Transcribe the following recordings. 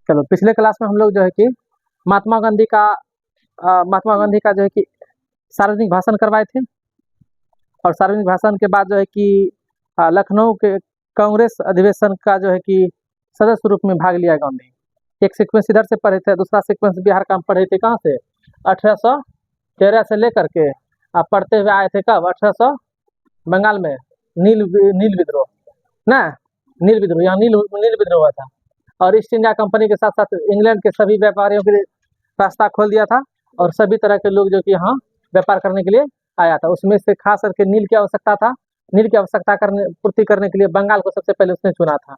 चलो, पिछले क्लास में हम लोग जो है कि महात्मा गांधी का जो है कि सार्वजनिक भाषण करवाए थे। और सार्वजनिक भाषण के बाद जो है कि लखनऊ के कांग्रेस अधिवेशन का जो है कि सदस्य रूप में भाग लिया गांधी। एक सीक्वेंस इधर से पढ़े थे, दूसरा सीक्वेंस बिहार का हम पढ़े थे कहाँ से, 1813 से लेकर के पढ़ते हुए आए थे कब, 1800 बंगाल में नील विद्रोह ना, नील विद्रोह, यहाँ नील विद्रोह हुआ था। और ईस्ट इंडिया कंपनी के साथ साथ इंग्लैंड के सभी व्यापारियों के लिए रास्ता खोल दिया था, और सभी तरह के लोग जो कि यहाँ व्यापार करने के लिए आया था। उसमें से खास करके नील की आवश्यकता था, नील की आवश्यकता पूर्ति करने के लिए बंगाल को सबसे पहले उसने चुना था।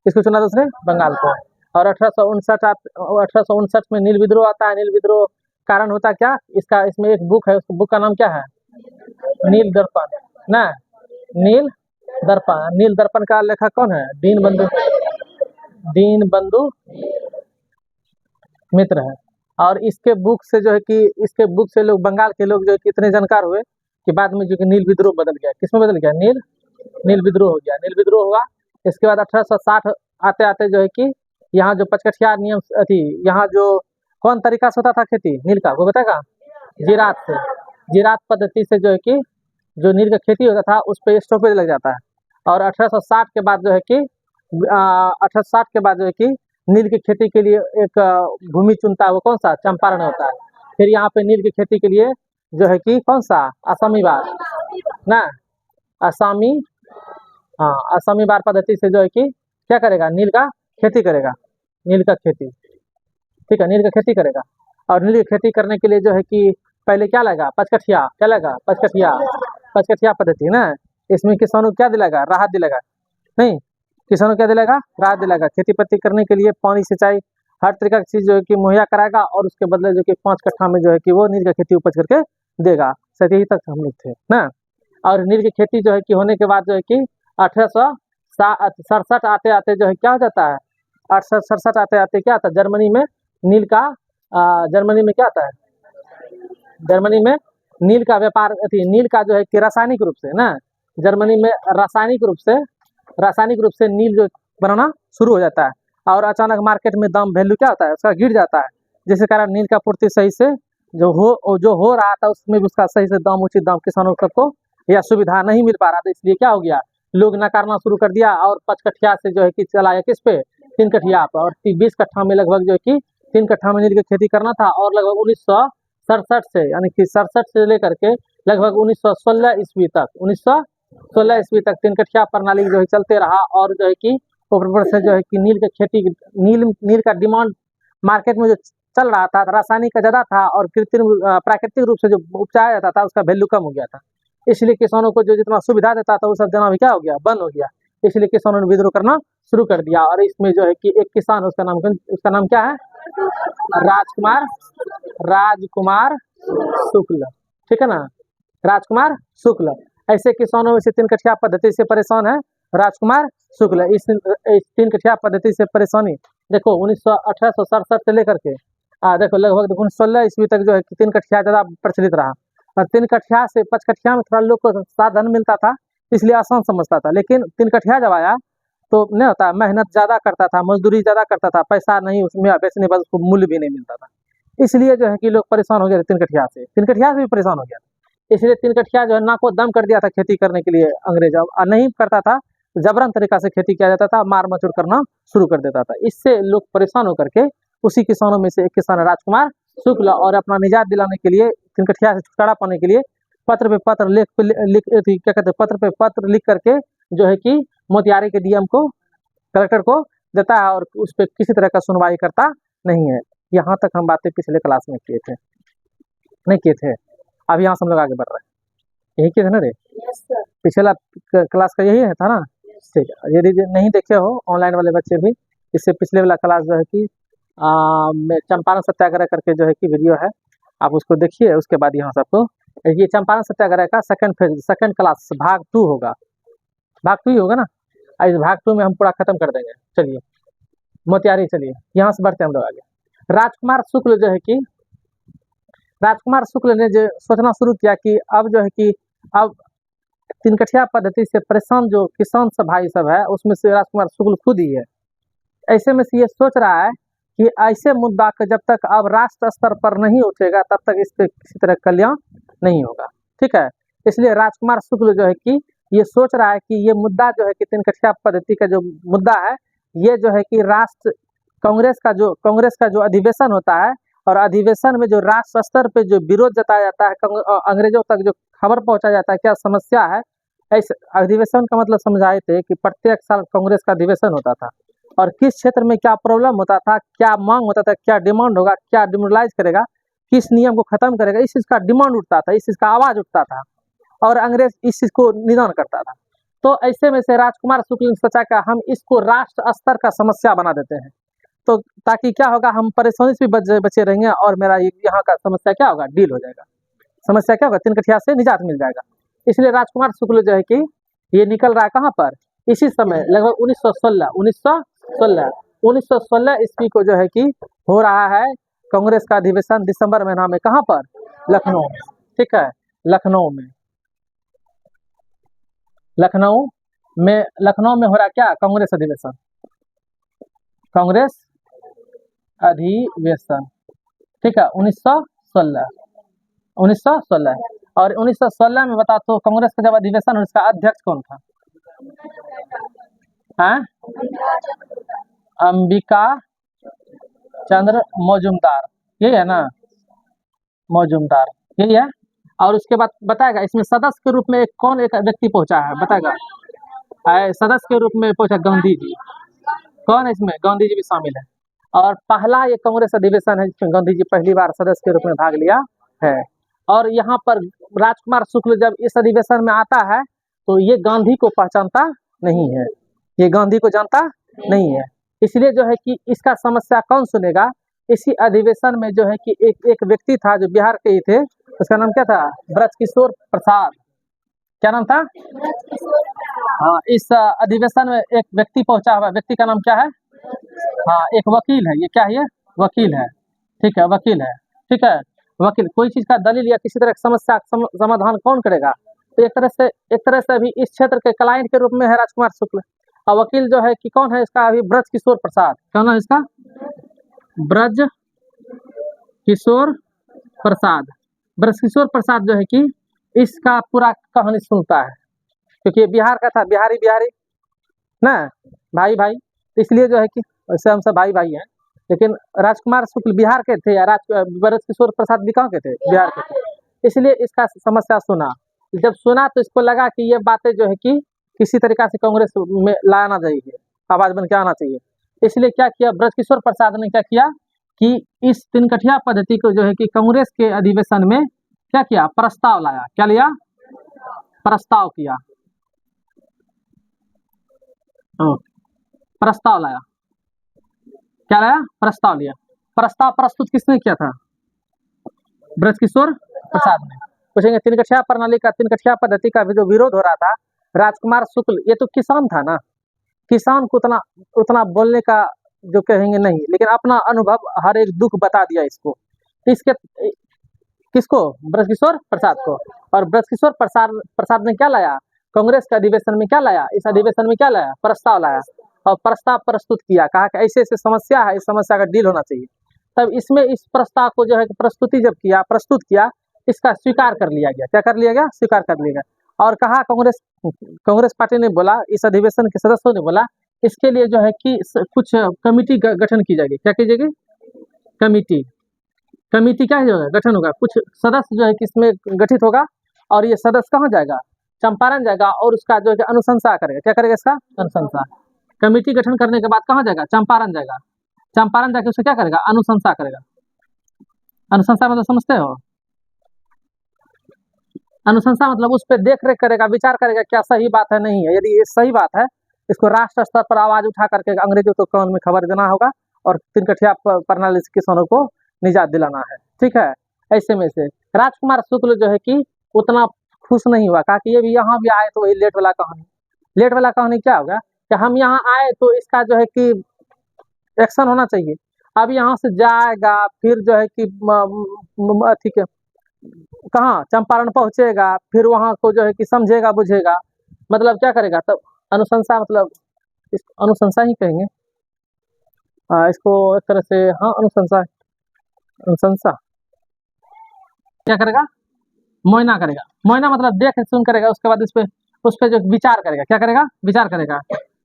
किसको चुना था उसने, बंगाल को। और 1859 में नील विद्रोह आता है। नील विद्रोह कारण होता क्या, इसमें एक बुक है, उस बुक का नाम क्या है, नील दर्पण ना, नील दर्पण। नील दर्पण का लेखक कौन है, दीनबंधु मित्र है। और इसके बुक से जो है कि लोग, बंगाल के लोग जो है कि इतने जानकार हुए कि बाद में जो कि नील विद्रोह बदल गया। किसमें बदल गया, नील विद्रोह हो गया। नील विद्रोह हुआ। इसके बाद 1860 आते आते जो है कि यहाँ जो पचकठिया नियम थी, यहाँ जो कौन तरीका से होता था खेती नील का, वो बताएगा, जीरात पद्धति से जो है कि जो नील का खेती होता था उस पर स्टॉपेज लग जाता है। और 1860 के बाद जो है कि 1860 के बाद जो है कि नील की खेती के लिए एक भूमि चुनता है, वो कौन सा, चंपारण होता है। फिर यहाँ पे नील की खेती के लिए जो है कि कौन सा, असमी बार ना, असमी बार पद्धति से जो है कि क्या करेगा, नील का खेती करेगा, नील का खेती, ठीक है, नील का खेती करेगा। और नील की खेती करने के लिए जो है कि पहले क्या लगा, पचकठिया, क्या लगा, पचकठिया पद्धति ना। इसमें किसानों क्या दिलाएगा, राहत दिलाएगा, नहीं, किसानों क्या दिलाएगा, राहत दिलाएगा। खेती पत्ती करने के लिए पानी, सिंचाई, हर तरीका की चीज जो है कि मुहैया कराएगा, और उसके बदले जो कि 5 कट्ठा में जो है कि वो नील का खेती उपज करके देगा। सही तक हम लोग थे ना। और नील की खेती जो है कि होने के बाद जो है कि 1867 आते आते जो है क्या हो जाता है, 1867 आते आते क्या आता है, जर्मनी में नील का जर्मनी में क्या आता है, जर्मनी में नील का व्यापार, नील का जो है कि रासायनिक रूप से ना, जर्मनी में रासायनिक रूप से नील जो बनाना शुरू हो जाता है। और अचानक मार्केट में दाम, वैल्यू क्या होता है उसका, गिर जाता है, जिसके कारण नील का पूर्ति सही से जो हो रहा था उसमें भी उसका सही से दाम, उचित दाम किसानों सबको या सुविधा नहीं मिल पा रहा था। इसलिए क्या हो गया, लोग नकारना शुरू कर दिया, और 5 कट्ठिया से जो है कि चलाया किस पे, 3 कट्ठिया पर। और 20 कट्ठा में लगभग जो है कि 3 कट्ठा में नील की खेती करना था। और लगभग 1967 से, यानी कि 67 से लेकर के लगभग 1916 ईस्वी तक 3 कट्ठिया प्रणाली जो है चलते रहा। और जो है कि ऊपर से जो है कि नील की खेती, नील का डिमांड मार्केट में जो चल रहा था, रासायनिक का ज्यादा था, और कृत्रिम प्राकृतिक रूप से जो उपजाया जाता था उसका वैल्यू कम हो गया था। इसलिए किसानों को जो जितना सुविधा देता था वो सब देना भी क्या हो गया, बंद हो गया। इसलिए किसानों ने विद्रोह करना शुरू कर दिया। और इसमें जो है कि एक किसान, उसका नाम क्या है, राजकुमार शुक्ल, ठीक है ना, राजकुमार शुक्ल। ऐसे किसानों में से 3 कट्ठिया पद्धति से परेशान है राजकुमार शुक्ल। इस 3 कट्ठिया पद्धति से परेशानी देखो 1867 से लेकर के देखो लगभग 1916 ईस्वी तक जो है 3 कट्ठिया ज्यादा प्रचलित रहा। और 3 कट्ठिया से 5 कट्ठिया में थोड़ा लोग को साधन मिलता था, इसलिए आसान समझता था। लेकिन 3 कट्ठिया जब आया तो नहीं होता, मेहनत ज्यादा करता था, मजदूरी ज्यादा करता था, पैसा नहीं उसमें बेचने बाद उसको मूल्य भी नहीं मिलता था। इसलिए जो है कि लोग परेशान हो गए थे 3 कट्ठिया से, 3 कट्ठिया से भी परेशान हो गया था। इसलिए 3 कट्ठिया जो है नाको दम कर दिया था खेती करने के लिए अंग्रेज। अब नहीं करता था, जबरन तरीका से खेती किया जाता था, मार मचोड़ करना शुरू कर देता था। इससे लोग परेशान होकर के उसी किसानों में से एक किसान राजकुमार शुक्ल, और अपना निजात दिलाने के लिए, 3 कट्ठिया से छुटकारा पाने के लिए पत्र पे पत्र लिख करके जो है कि मोतिहारी के डीएम को, कलेक्टर को देता है, और उस पर किसी तरह का सुनवाई करता नहीं है। यहाँ तक हम बातें पिछले क्लास में किए थे, नहीं किए थे, अब यहाँ से हम लोग आगे बढ़ रहे हैं। यही किए थे ना रे, पिछला क्लास का यही है था ना, ठीक है। यदि नहीं देखे हो ऑनलाइन वाले बच्चे भी, इससे पिछले वाला क्लास जो है कि चंपारण सत्याग्रह करके जो है कि वीडियो है, आप उसको देखिए। उसके बाद यहाँ से आपको ये चंपारण सत्याग्रह का सेकंड क्लास भाग 2 होगा, भाग 2 ही होगा ना। इस भाग 2 में हम पूरा खत्म कर देंगे। चलिए मोतिहारी, चलिए यहाँ से बढ़ते हैं हम लोग आगे। राजकुमार शुक्ल जो है कि राजकुमार शुक्ल ने जो सोचना शुरू किया कि अब जो है कि अब 3 कट्ठिया पद्धति से परेशान जो किसान सब भाई सब है, उसमें से राजकुमार शुक्ल खुद ही है। ऐसे में से ये सोच रहा है कि ऐसे मुद्दा को जब तक अब राष्ट्र स्तर पर नहीं उठेगा तब तक इस पे किसी तरह कल्याण नहीं होगा। ठीक है, इसलिए राजकुमार शुक्ल जो है कि ये सोच रहा है कि ये मुद्दा जो है कि तीन कठिया पद्धति का जो मुद्दा है, ये जो है कि राष्ट्र कांग्रेस का जो अधिवेशन होता है, और अधिवेशन में जो राष्ट्र स्तर पे जो विरोध जताया जाता है, अंग्रेजों तक जो खबर पहुंचाया जाता है क्या समस्या है, इस अधिवेशन का मतलब समझाए थे कि प्रत्येक साल कांग्रेस का अधिवेशन होता था और किस क्षेत्र में क्या प्रॉब्लम होता था, क्या मांग होता था, क्या डिमांड होगा, क्या डिमोरलाइज करेगा, किस नियम को खत्म करेगा, इस चीज का डिमांड उठता था, इस चीज का आवाज उठता था और अंग्रेज इस चीज को निदान करता था। तो ऐसे में से राजकुमार शुक्ल ने सोचा कि हम इसको राष्ट्र स्तर का समस्या बना देते हैं, तो ताकि क्या होगा, हम परेशानी से भी बचे रहेंगे और मेरा यहाँ का समस्या क्या होगा, डील हो जाएगा, समस्या क्या होगा, तीन कठिया से निजात मिल जाएगा। इसलिए राजकुमार शुक्ल जो है कि ये निकल रहा है कहाँ पर, इसी समय लगभग 1916 ईस्वी को जो है कि हो रहा है कांग्रेस का अधिवेशन दिसंबर महीना में, कहाँ पर, लखनऊ में। ठीक है, लखनऊ में हो रहा क्या, कांग्रेस अधिवेशन, कांग्रेस अधिवेशन। ठीक है, 1916 और 1916 में बता तो कांग्रेस का जब अधिवेशन, उसका अध्यक्ष कौन था, हाँ, अंबिका चंद्र मौजूमदार, यही है ना, मौजूमदार यही है। और उसके बाद बताएगा इसमें सदस्य के रूप में कौन एक व्यक्ति पहुंचा है, बताएगा, सदस्य के रूप में पहुंचा गांधी जी, कौन है इसमें, गांधी जी भी शामिल है। और पहला ये कांग्रेस अधिवेशन है जिसमें गांधी जी पहली बार सदस्य के रूप में भाग लिया है। और यहाँ पर राजकुमार शुक्ल जब इस अधिवेशन में आता है तो ये गांधी को पहचानता नहीं है, ये गांधी को जानता नहीं है, इसलिए जो है कि इसका समस्या कौन सुनेगा। इसी अधिवेशन में जो है कि एक व्यक्ति था जो बिहार के ही थे, उसका नाम क्या था, ब्रजकिशोर प्रसाद, क्या नाम था, हाँ, इस अधिवेशन में एक व्यक्ति पहुंचा हुआ, व्यक्ति का नाम क्या है, हाँ, एक वकील है, ये क्या है, ये वकील है। ठीक है, वकील है, ठीक है, वकील कोई चीज का दलील या किसी तरह की समस्या समाधान कौन करेगा, तो एक तरह से अभी इस क्षेत्र के क्लाइंट के रूप में है राजकुमार शुक्ल। और वकील जो है कि कौन है इसका, अभी ब्रजकिशोर प्रसाद, कौन है इसका, ब्रजकिशोर प्रसाद जो है कि इसका पूरा कहानी सुनता है, क्योंकि ये बिहार का था, बिहारी ना, भाई इसलिए जो है कि वैसे हम सब भाई हैं, लेकिन राजकुमार शुक्ल बिहार के थे या ब्रजकिशोर प्रसाद भी कहाँ के थे, बिहार के थे, इसलिए इसका समस्या सुना। जब सुना तो इसको लगा कि ये बातें जो है कि किसी तरीका से कांग्रेस में लाना चाहिए, आवाज बन के आना चाहिए। इसलिए क्या किया ब्रजकिशोर प्रसाद ने, क्या किया कि इस तीन कठिया पद्धति को जो है कि कांग्रेस के अधिवेशन में क्या किया, प्रस्ताव लाया, क्या लिया, प्रस्ताव किया, प्रस्ताव लाया, क्या लाया, प्रस्ताव लिया। प्रस्ताव प्रस्तुत किसने किया था, ब्रजकिशोर प्रसाद ने। पूछेंगे तीन कठिया प्रणाली का, तीन कठिया पद्धति का भी जो विरोध हो रहा था, राजकुमार शुक्ल ये तो किसान था ना, किसान को उतना बोलने का जो कहेंगे नहीं, लेकिन अपना अनुभव हर एक दुख बता दिया इसको, इसके किसको, ब्रजकिशोर प्रसाद को। और ब्रजकिशोर प्रसाद ने क्या लाया, कांग्रेस के अधिवेशन में क्या लाया, इस अधिवेशन में क्या लाया, प्रस्ताव लाया और प्रस्ताव प्रस्तुत किया, कहा कि ऐसे ऐसे समस्या है, इस समस्या का डील होना चाहिए। तब इसमें इस प्रस्ताव को जो है प्रस्तुत किया, इसका स्वीकार कर लिया गया, क्या कर लिया गया, स्वीकार कर लिया गया। और कहा कांग्रेस पार्टी ने बोला, इस अधिवेशन के सदस्यों ने बोला, इसके लिए जो है कि कुछ कमिटी गठन की जाएगी, क्या की जाएगी, कमिटी क्या होगा, गठन होगा, कुछ सदस्य जो है कि इसमें गठित होगा और ये सदस्य कहाँ जाएगा, चंपारण जाएगा और उसका जो है अनुशंसा करेगा, क्या करेगा, इसका अनुशंसा। कमिटी गठन करने के बाद कहाँ जाएगा, चंपारण जाएगा, चंपारण जाके उसे क्या करेगा, अनुशंसा करेगा। अनुशंसा मतलब समझते हो, अनुशंसा मतलब उस पर देख रेख करेगा, विचार करेगा क्या सही बात है, नहीं है, यदि ये सही बात है इसको राष्ट्र स्तर पर आवाज उठा करके अंग्रेजों को कान में खबर देना होगा और तीन कठिया प्रणाली से किसानों को निजात दिलाना है। ठीक है, ऐसे में से राजकुमार शुक्ल जो है कि उतना खुश नहीं हुआ, कहा कि ये भी यहाँ भी आए तो वही लेट वाला कहानी क्या होगा कि हम यहाँ आए तो इसका जो है कि एक्शन होना चाहिए। अब यहाँ से जाएगा फिर जो है कि ठीक है कहाँ, चंपारण पहुंचेगा, फिर वहाँ को जो है कि समझेगा बुझेगा, मतलब क्या करेगा, तब अनुशंसा, मतलब इस अनुशंसा ही कहेंगे, इसको एक तरह से, हाँ, अनुशंसा, अनुशंसा क्या करेगा, मुआयना करेगा। मुआयना मतलब देख सुन करेगा, उसके बाद उस पे जो विचार करेगा, क्या करेगा, विचार करेगा,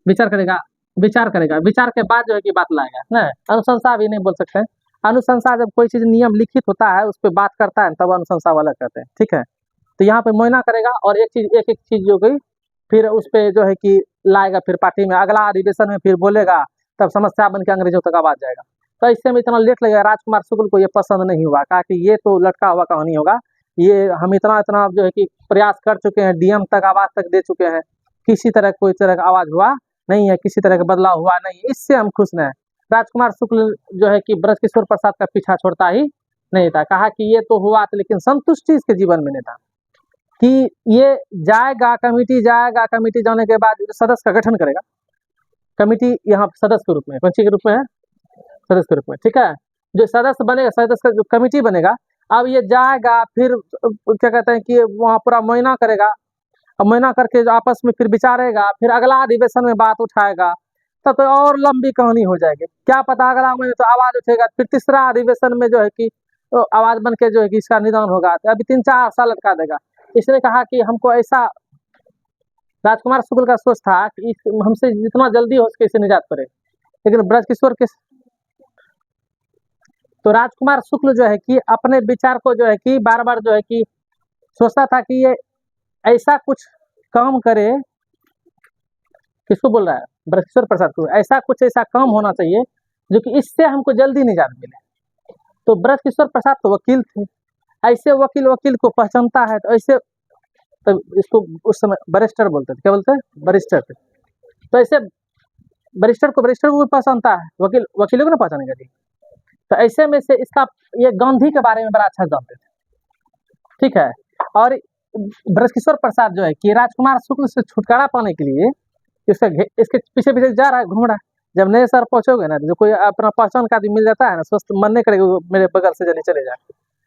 विचार करेगा, विचार करेगा, विचार के बाद जो है कि बात लाएगा ना। अनुशंसा भी नहीं बोल सकते हैं। अनुशंसा जब कोई चीज नियम लिखित होता है उस पर बात करता है तब अनुशंसा वाला कहते हैं, ठीक है। तो यहाँ पे मुआयना करेगा और एक चीज, एक एक चीज जो गई फिर उस पे जो है कि लाएगा, फिर पार्टी में अगला अधिवेशन में फिर बोलेगा, तब समस्या बन के अंग्रेजों तक आवाज जाएगा। तो इससे में इतना लेट लगेगा, राजकुमार शुक्ल को ये पसंद नहीं हुआ, कहा कि ये तो लटका हुआ कहानी होगा, ये हम इतना इतना जो है कि प्रयास कर चुके हैं, डीएम तक आवाज तक दे चुके हैं, किसी तरह कोई तरह का आवाज हुआ नहीं है, किसी तरह का बदलाव हुआ नहीं है, इससे हम खुश नहीं। राजकुमार शुक्ल जो है कि ब्रजकिशोर प्रसाद का पीछा छोड़ता ही नहीं था, कहा कि ये तो हुआ था लेकिन संतुष्टि इसके जीवन में नहीं था, कि ये जाएगा कमेटी जाने के बाद सदस्य का गठन करेगा, कमेटी यहाँ सदस्य के रूप में, पंची के रूप में है, सदस्य के रूप में, ठीक है। जो सदस्य बनेगा, सदस्य का जो कमेटी बनेगा, अब ये जाएगा फिर क्या कहते हैं कि वहाँ पूरा मुआयना करेगा, अब मुआयना करके आपस में फिर विचारेगा, फिर अगला अधिवेशन में बात उठाएगा, तब तो और लंबी कहानी हो जाएगी, क्या पता अगला महीने तो आवाज उठेगा, फिर तीसरा अधिवेशन में जो है कि आवाज बन के जो है कि इसका निदान होगा, तो अभी 3-4 साल लटका देगा। इसने कहा कि हमको ऐसा, राजकुमार शुक्ल का सोच था कि हमसे जितना जल्दी हो सके इसे निजात करे, लेकिन ब्रजकिशोर के, तो राजकुमार शुक्ल जो है कि अपने विचार को जो है कि बार बार जो है कि सोचता था कि ये ऐसा कुछ काम करे, किसको बोल रहा है, ब्रजकिशोर प्रसाद को, ऐसा काम होना चाहिए जो कि इससे हमको जल्दी निजात मिले। तो ब्रजकिशोर प्रसाद तो वकील थे, ऐसे वकील को पहचानता है, तो ऐसे, तो इसको उस समय बैरिस्टर बोलते थे, क्या बोलते हैं, बैरिस्टर थे, तो ऐसे बैरिस्टर को भी पहचानता है, वकीलों को ना पहचानेगा जी। तो ऐसे में से इसका, ये गांधी के बारे में बड़ा अच्छा जानते थे, ठीक है। और ब्रजकिशोर प्रसाद जो है कि राजकुमार शुक्ल से छुटकारा पाने के लिए इसके पीछे पीछे जा रहा है, घूम रहा है। जब नए शहर पहुंचोगे ना, जो कोई अपना पहचान का आदमी मिल जाता है ना, स्वस्थ मन नहीं करेगा मेरे बगल से जल्दी चले जाए,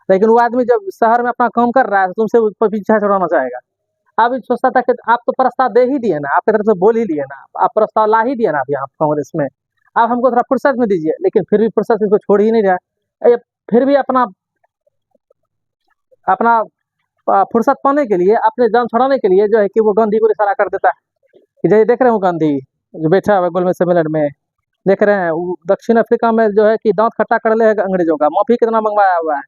लेकिन वो आदमी जब शहर में अपना काम कर रहा है तुमसे ऊपर पीछा छुड़ाना चाहेगा। अब सोचता था कि आप तो प्रस्ताव दे ही दिए ना, आपकी तरफ से बोल ही लिए ना, आप प्रस्ताव ला ही दिए ना आप यहाँ कांग्रेस में, अब हमको थोड़ा फुर्सत में दीजिए, लेकिन फिर भी फुर्सत इसको छोड़ ही नहीं रहा है। फिर भी अपना अपना फुर्सत पाने के लिए, अपने जान छुड़ाने के लिए जो है कि वो गांधी को इशारा कर देता है कि जैसे देख रहे हो गांधी जो बैठा हुआ गोलमेज सम्मेलन में, देख रहे हैं दक्षिण अफ्रीका में जो है कि दांत खट्टा कर ले अंग्रेजों का, माफी कितना मंगवाया हुआ है,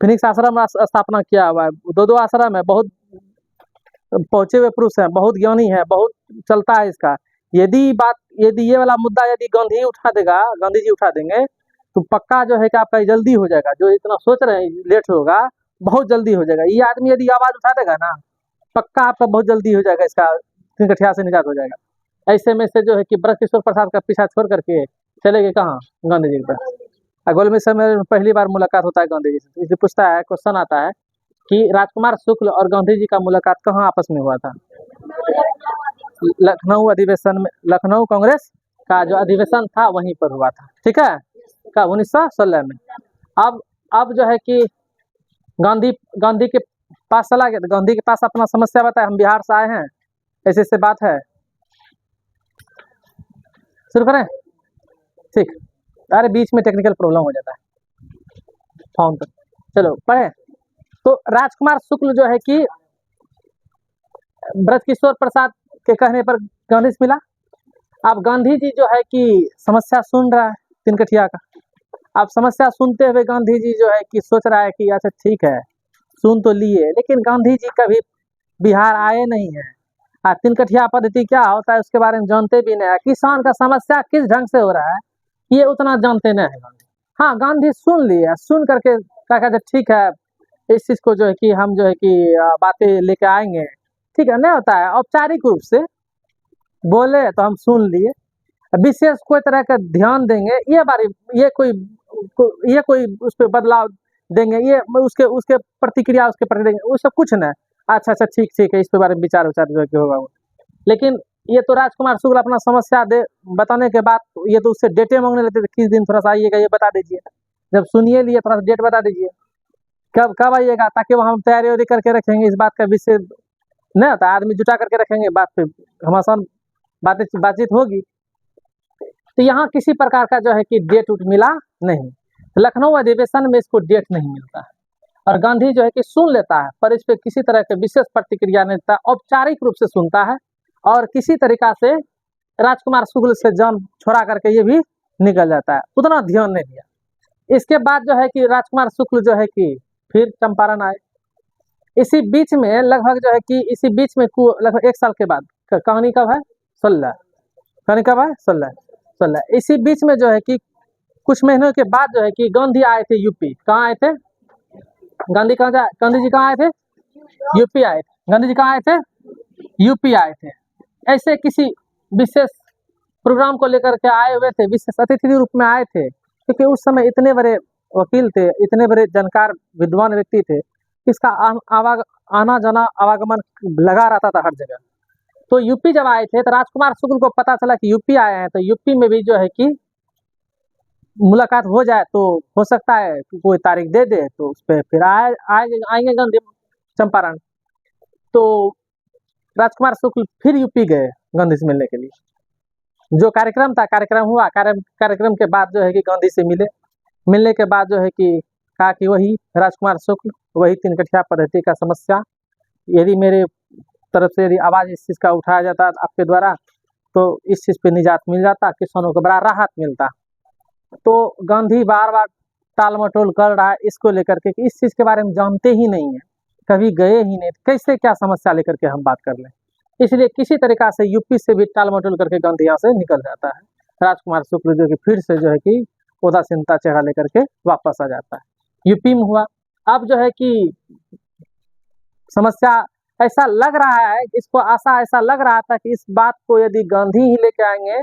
फिनिक्स आश्रम स्थापना किया हुआ है, 2-2 आश्रम है, बहुत पहुंचे हुए पुरुष हैं, बहुत ज्ञानी है, बहुत चलता है इसका। यदि ये वाला मुद्दा यदि गांधी जी उठा देंगे तो पक्का जो है कि आपका जल्दी हो जाएगा, जो इतना सोच रहे हैं लेट होगा, बहुत जल्दी हो जाएगा। ये आदमी यदि आवाज उठा देगा ना, पक्का आपका बहुत जल्दी हो जाएगा, इसका गठिया से निजात हो जाएगा। ऐसे में से जो है कि ब्रजकिशोर प्रसाद का पीछा छोड़ करके चले गए कहाँ, गांधी जी के पास। गोलमेज सम्मेलन में पहली बार मुलाकात होता है गांधी जी से, इसे पूछता है, क्वेश्चन आता है कि राजकुमार शुक्ल और गांधी जी का मुलाकात कहाँ आपस में हुआ था। लखनऊ अधिवेशन में, लखनऊ कांग्रेस का जो अधिवेशन था वहीं पर हुआ था, ठीक है, का 1916 में। अब जो है कि गांधी के पास चला गया, तो गांधी के पास अपना समस्या बताया, हम बिहार से आए हैं, ऐसे ऐसे बात है, शुरू करें, ठीक। अरे बीच में टेक्निकल प्रॉब्लम हो जाता है फोन पर, चलो पढ़े। तो राजकुमार शुक्ल जो है कि ब्रजकिशोर प्रसाद के कहने पर गांधी से मिला। अब गांधी जी जो है कि समस्या सुन रहा है तिनकठिया का, अब समस्या सुनते हुए गांधी जी जो है कि सोच रहा है कि अच्छा ठीक है, सुन तो लिए, लेकिन गांधी जी कभी बिहार आए नहीं है, तिनकठिया पद्धति क्या होता है उसके बारे में जानते भी नहीं है, किसान का समस्या किस ढंग से हो रहा है ये उतना जानते नहीं है गांधी। हाँ, गांधी सुन लिए, सुन करके क्या कहते ठीक है, इस चीज को जो है कि हम जो है कि बातें लेके आएंगे, ठीक है, नहीं होता है औपचारिक रूप से बोले तो हम सुन लिए, विशेष कोई तरह का ध्यान देंगे ये कोई उस पर बदलाव देंगे, ये उसके प्रतिक्रिया उसके प्रति देंगे, वो सब कुछ नहीं। अच्छा ठीक है, इस पे बारे में विचार जो है कि होगा वो। लेकिन ये तो राजकुमार शुक्ल अपना समस्या बताने के बाद ये तो उससे डेटे मांगने लगते थे, किस दिन थोड़ा सा आइएगा ये बता दीजिए, जब सुनिए लिए थोड़ा सा डेट बता दीजिए, कब आइएगा, ताकि वह हम तैयारी करके रखेंगे, इस बात का विषय नहीं होता, आदमी जुटा करके रखेंगे, बात पे घमासान बातचीत होगी। तो यहाँ किसी प्रकार का जो है कि डेट उट मिला नहीं। लखनऊ अधिवेशन में इसको डेट नहीं मिलता है और गांधी जो है कि सुन लेता है, पर इस पर किसी तरह के विशेष प्रतिक्रिया नहीं देता, औपचारिक रूप से सुनता है और किसी तरीका से राजकुमार शुक्ल से जान छोड़ा करके ये भी निकल जाता है, उतना ध्यान नहीं दिया। इसके बाद जो है कि राजकुमार शुक्ल जो है कि फिर चंपारण आए। इसी बीच में लगभग जो है कि लगभग 1 साल के बाद, कहानी कब है 16, कहानी कब है 16। इसी बीच में जो है कि कुछ महीनों के बाद जो है कि गांधी आए थे यूपी। कहाँ आए थे गांधी? गांधी जी कहाँ आए थे? यूपी आए थे। गांधी जी कहाँ आए थे? यूपी आए थे। ऐसे किसी विशेष प्रोग्राम को लेकर के आए हुए थे, विशेष अतिथि के रूप में आए थे, क्योंकि उस समय इतने बड़े वकील थे, इतने बड़े जानकार विद्वान व्यक्ति थे, इसका आना जाना आवागमन लगा रहता था हर जगह। तो यूपी जब आए थे तो राजकुमार शुक्ल को पता चला कि यूपी आए हैं, तो यूपी में भी जो है कि मुलाकात हो जाए तो हो सकता है कि कोई तारीख दे दे, तो उस पर फिर आएंगे गांधी चंपारण। तो राजकुमार शुक्ल फिर यूपी गए गांधी से मिलने के लिए। जो कार्यक्रम था, कार्यक्रम हुआ, कार्यक्रम के बाद जो है कि गांधी से मिलने के बाद जो है कि कहा कि वही राजकुमार शुक्ल, वही 3 कठिया पद्धति का समस्या, यदि मेरे तरफ से यदि आवाज़ इस चीज़ का उठाया जाता आपके द्वारा तो इस चीज़ पे निजात मिल जाता, किसानों को बड़ा राहत मिलता। तो गांधी बार बार टाल मटोल कर रहा है इसको लेकर के कि इस चीज़ के बारे में जानते ही नहीं है, कभी गए ही नहीं, कैसे क्या समस्या लेकर के हम बात कर लें। इसलिए किसी तरीका से यूपी से भी टाल मटोल करके गांधी यहाँ से निकल जाता है। राजकुमार शुक्ल जो कि फिर से जो है कि उदासीनता चेहरा लेकर के वापस आ जाता है। यूपी में हुआ। अब जो है कि समस्या ऐसा लग रहा है, इसको आशा ऐसा लग रहा था कि इस बात को यदि गांधी ही लेके आएंगे,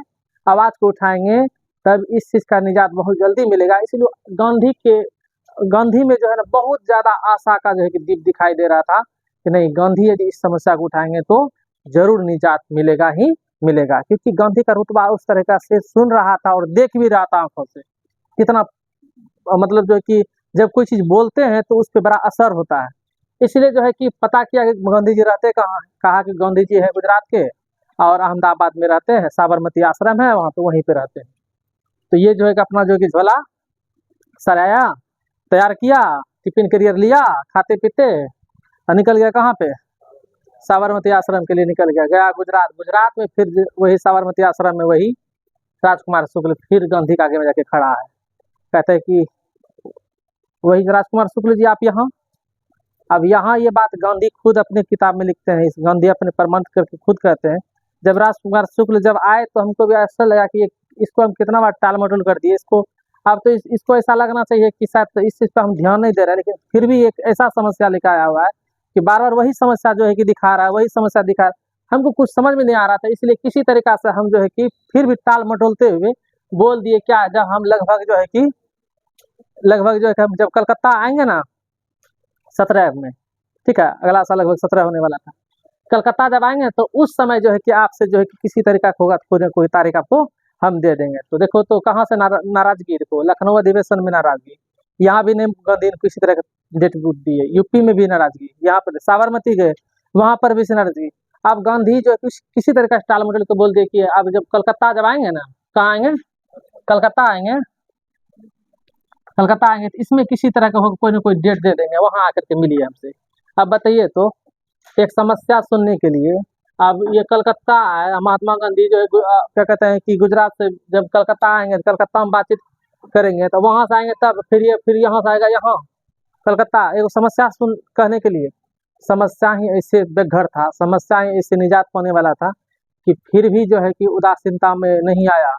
आवाज़ को उठाएंगे, तब इस चीज़ का निजात बहुत जल्दी मिलेगा। इसलिए गांधी में जो है ना बहुत ज़्यादा आशा का जो है कि दीप दिखाई दे रहा था कि नहीं, गांधी यदि इस समस्या को उठाएंगे तो जरूर निजात मिलेगा ही मिलेगा, क्योंकि गांधी का रुतबा उस तरह से सुन रहा था और देख भी रहा था आंखों से, कितना मतलब जो है कि जब कोई चीज़ बोलते हैं तो उस पर बड़ा असर होता है। इसलिए जो है कि पता किया कि गांधी जी रहते कहाँ हैं, कहा कि गांधी जी है गुजरात के और अहमदाबाद में रहते हैं, साबरमती आश्रम है वहाँ, तो वहीं पे रहते हैं। तो ये जो है कि अपना जो कि झोला सराया, तैयार किया, टिफिन कैरियर लिया, खाते पीते और निकल गया कहाँ पे? साबरमती आश्रम के लिए निकल गया गुजरात में। फिर वही साबरमती आश्रम में वही राजकुमार शुक्ल फिर गांधी के आगे में जाके खड़ा है, कहते हैं कि वही राजकुमार शुक्ल जी आप यहाँ। अब यहाँ ये बात गांधी खुद अपने किताब में लिखते हैं, इस गांधी अपने प्रमाण करके खुद कहते हैं, जब राजकुमार शुक्ल जब आए तो हमको भी ऐसा लगा कि इसको हम कितना बार टाल मटोल कर दिए, इसको अब तो इसको ऐसा लगना चाहिए कि शायद तो इस चीज़ पर हम ध्यान नहीं दे रहे, लेकिन फिर भी एक ऐसा समस्या लेकर आया हुआ है कि बार बार वही समस्या जो है कि दिखा रहा है, वही समस्या दिखा रहा है, हमको कुछ समझ में नहीं आ रहा था। इसलिए किसी तरीका से हम जो है कि फिर भी टाल मटोलते हुए बोल दिए क्या, जब हम लगभग जो है कि हम जब कलकत्ता आएंगे ना 17 में, ठीक है, अगला साल लगभग 17 होने वाला था, कलकत्ता जब आएंगे तो उस समय जो है कि आपसे जो है कि किसी तरीका का होगा कोई तारीख आपको हम दे देंगे। तो देखो तो कहाँ से नाराजगी, देखो लखनऊ अधिवेशन में नाराजगी, यहाँ भी नहीं गांधी ने किसी तरह का डेट बुक दी है, यूपी में भी नाराजगी, यहाँ पर साबरमती गए वहाँ पर भी नाराजगी। अब गांधी जो है किसी तरह का टाल मटोल तो बोल दिए कि अब जब कलकत्ता जब आएंगे ना, कहाँ आएंगे? कलकत्ता आएंगे तो इसमें किसी तरह का कोई ना कोई डेट दे देंगे, वहाँ आकर के मिलिए हमसे। अब बताइए तो एक समस्या सुनने के लिए अब ये कलकत्ता आए, महात्मा गांधी जो है क्या कहते हैं कि गुजरात से जब कलकत्ता आएंगे, कलकत्ता में बातचीत करेंगे, तो वहाँ से आएंगे तब फिर यहाँ से आएगा यहाँ कलकत्ता, एक समस्या सुन कहने के लिए। समस्या ही ऐसे बेघर था, समस्या ही ऐसे निजात पाने वाला था कि फिर भी जो है कि उदासीनता में नहीं आया,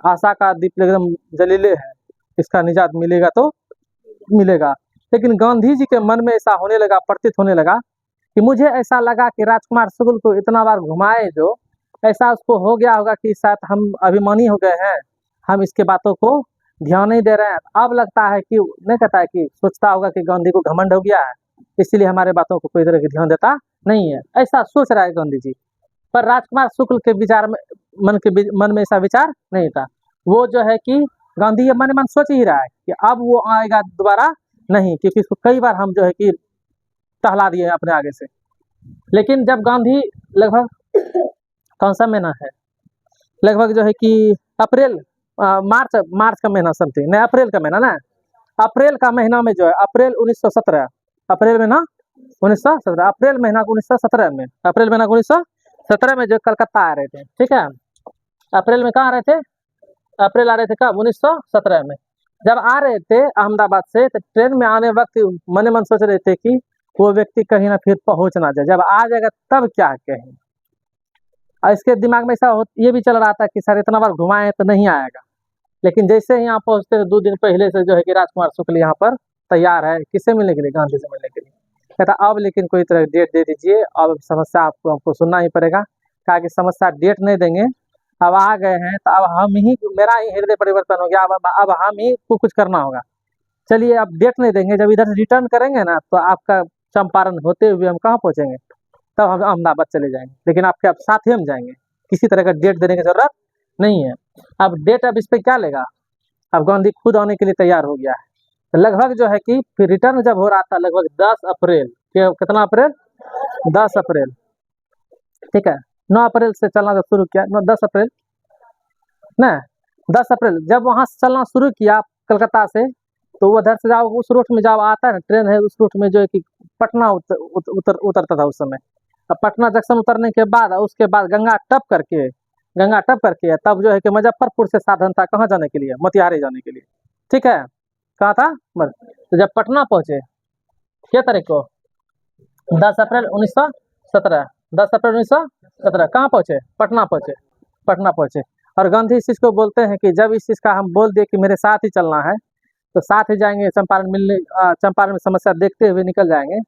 आशा का दीप एकदम जलीले है, इसका निजात मिलेगा तो मिलेगा। लेकिन गांधी जी के मन में ऐसा होने लगा, प्रतीत होने लगा कि मुझे ऐसा लगा कि राजकुमार शुक्ल को इतना बार घुमाए जो ऐसा उसको हो गया होगा कि शायद हम अभिमानी हो गए हैं, हम इसके बातों को ध्यान नहीं दे रहे हैं। अब लगता है कि नहीं कहता है कि सोचता होगा कि गांधी को घमंड हो गया है, इसलिए हमारे बातों को कोई तरह की ध्यान देता नहीं है, ऐसा सोच रहा है गांधी जी। पर राजकुमार शुक्ल के विचार में मन में ऐसा विचार नहीं था। वो जो है कि गांधी ये मन सोच ही रहा है कि अब वो आएगा दोबारा नहीं, क्योंकि इसको कई बार हम जो है कि टहला दिए अपने आगे से। लेकिन जब गांधी लगभग कौन सा महीना है लगभग जो है कि अप्रैल मार्च मार्च का महीना समथिंग, नहीं अप्रैल का महीना ना, अप्रैल का महीना में जो है अप्रैल 1917, अप्रैल महीना 1917, अप्रैल महीना 1917 में, अप्रैल महीना 1917 में जो कलकत्ता आ रहे थे, ठीक है। अप्रैल में कहाँ आ रहे थे, अप्रैल आ रहे थे कब, 1917 में। जब आ रहे थे अहमदाबाद से, तो ट्रेन में आने वक्त मन मन सोच रहे थे कि वो व्यक्ति कहीं ना फिर पहुंच ना जाए, जब आ जाएगा तब क्या कहें। और इसके दिमाग में ऐसा ये भी चल रहा था कि सर इतना बार घुमाएं तो नहीं आएगा, लेकिन जैसे ही यहाँ पहुंचते 2 दिन पहले से जो है कि राजकुमार शुक्ल यहाँ पर तैयार है, किससे मिलने के लिए, गांधी से मिलने के लिए। कहता अब लेकिन कोई तरह डेट दे दीजिए, अब समस्या आपको हमको सुनना ही पड़ेगा। कहा कि समस्या डेट नहीं देंगे, अब आ गए हैं तो अब हम ही, मेरा ही हृदय परिवर्तन हो गया, अब हम ही को कुछ करना होगा। चलिए अब डेट नहीं देंगे, जब इधर से रिटर्न करेंगे ना तो आपका चंपारण होते हुए हम कहाँ पहुँचेंगे, तब हम अहमदाबाद चले जाएंगे, लेकिन आपके अब साथ ही हम जाएंगे, किसी तरह का डेट देने की जरूरत नहीं है। अब डेट अब इस पर क्या लेगा, अब गांधी खुद आने के लिए तैयार हो गया है। तो लगभग जो है कि फिर रिटर्न जब हो रहा था लगभग 10 अप्रैल, कितना अप्रैल, 10 अप्रैल, ठीक है। 9 अप्रैल से चलना जब शुरू किया, 10 अप्रैल ना, 10 अप्रैल जब वहाँ से चलना शुरू किया कलकत्ता से, तो उधर से जाओ उस रूट में जाओ, आता है ना ट्रेन है, उस रूट में जो है कि पटना उतरता था उस समय। अब पटना जंक्शन उतरने के बाद, उसके बाद गंगा टप करके तब जो है कि मुजफ्फरपुर से साधन था कहाँ जाने के लिए, मोतिहारी जाने के लिए, ठीक है। कहा था तो जब पटना पहुंचे, क्या तारीख को, 10 अप्रैल 1917, 10 अप्रैल 1917 कहाँ पहुंचे, पटना पहुंचे, पटना पहुंचे। और गांधी इस चीज़ को बोलते हैं कि जब इस चीज़ का हम बोल दिए कि मेरे साथ ही चलना है, तो साथ ही जाएंगे चंपारण मिलने, चंपारण में समस्या देखते हुए निकल जाएंगे,